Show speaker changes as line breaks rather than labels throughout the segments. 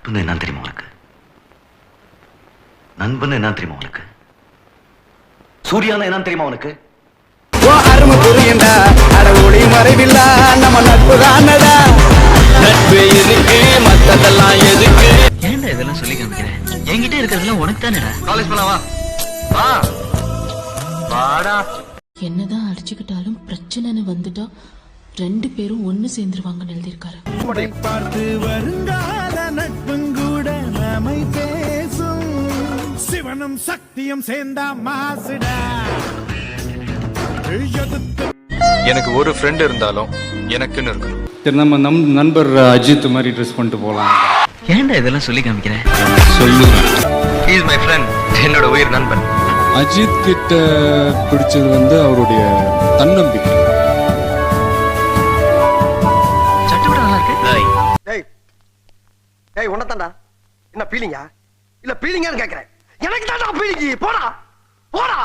நட்புன்னு என்ன தெரியுமா உனக்கு? நண்பன் என்ன தெரியுமா உனக்கு? சூர்யான்னு என்ன தெரியுமா உனக்கு?
அருமை புரியண்டா அட ஒளி மறைவில்லா நம்ம நட்பு தானடா. நட்பு இருக்கு மத்ததெல்லாம் எதுக்கு?
ஏன்டா இதெல்லாம் சொல்லி காமிக்கிறேன்? என்கிட்ட இருக்கிறதெல்லாம் உனக்கு தானேடா.
காலேஜ் போலாவா? வா வாடா.
என்னதான் அடிச்சுக்கிட்டாலும் பிரச்சனைன்னு வந்துட்டா 2 பேரும் ஒண்ணு சேர்ந்துருவாங்கன்னு எழுதியிருக்காரு.
பார்த்து வருங்கால நட்புங்கூட நம்மை பேசும். சிவனும் சக்தியும் சேர்ந்தா மாசுடா.
எனக்கு ஒரு ஃப்ரெண்ட் இருந்தாலும் எனக்குன்னு இருக்கணும்.
சரி, நம்ம நண்பர் அஜித் மாதிரி ட்ரெஸ் பண்ணிட்டு போகலாம்.
ஏன்டா இதெல்லாம் சொல்லி காமிக்கிறேன்?
சொல்லுங்க.
He is my friend. என்னோட உயிர் நண்பன்.
அஜித் கிட்ட பிடிச்சது அவருடைய தன்னம்பிக்கை.
சட்டை கூட நல்லா இருக்கு.
டேய் டேய் உன்னதான்டா என்ன பீலிங்கா இல்ல பீலிங்கான்னு கேக்குறேன். எனக்கு தான்டா பீலிங்கி. போடா போடா.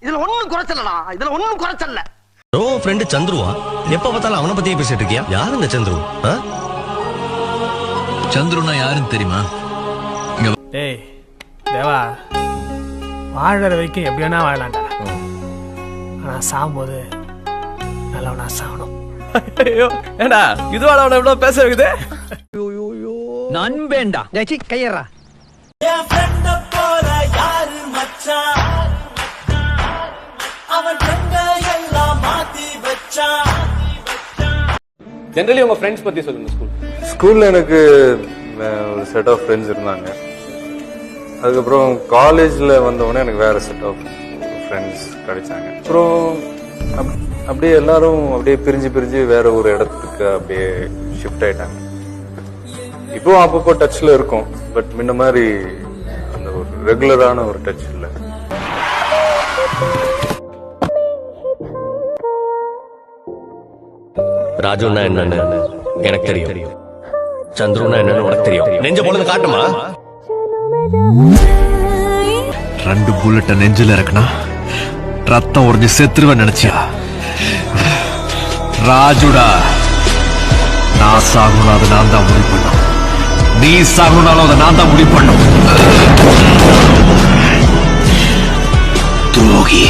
இதுல ஒண்ணும் குறைச்சலடா. இதுல ஒண்ணும் குறைச்சல்ல.
ஓ ஃப்ரெண்ட் சந்துருவா, எப்ப பார்த்தாலும் அவனை பத்தியே பேசிட்டு இருக்கியா? யாரு இந்த சந்துரு?
சந்துருனா யாருன்னு தெரியுமா?
டேய் தேவா, வாழற வரைக்கும் எப்படி வேணா வாழலாம்டா. ஆனா சாகும்போது நல்லவனா சாகணும். ஐயோ ஏண்டா இதுவாட அவனை எவ்வளவு பேச வைக்குது?
நண்பேண்டா.
கையறா.
ஜெனரலி உங்க ஃப்ரெண்ட்ஸ் பத்தி சொல்லுங்க.
ஸ்கூல்ல எனக்கு ஒரு செட் ஆஃப் ஃப்ரெண்ட்ஸ் இருந்தாங்க. அதுக்கப்புறம் காலேஜ்ல வந்தவொடனே எனக்கு வேற செட் ஆஃப் ஃப்ரெண்ட்ஸ் கிடைச்சாங்க. அப்புறம் அப்படியே எல்லாரும் அப்படியே பிரிஞ்சு பிரிஞ்சு வேற ஒரு இடத்துக்கு அப்படியே ஷிஃப்ட் ஆயிட்டாங்க. இப்போ அப்பப்போ டச்ல இருக்கும், பட் முன்ன மாதிரி அந்த ஒரு ரெகுலரான ஒரு டச் இல்லை.
ராஜுன்னா என்னன்னு எனக்கு தெரியும், சந்துருன்னா என்னன்னு உனக்கு தெரியும். நெஞ்ச பொழுது காட்டுமா?
2 புல்லட்ட நெஞ்சில இருக்கனா ரத்தம் உறிஞ்சு செத்துருவேன் நினைச்சியா? ராஜுடா, நான் சாகணும் அதை நான் தான் முடிவு பண்ணும். நீ சாகணும்னாலும் அதை நான் தான் முடிவு பண்ணும். துரோகி.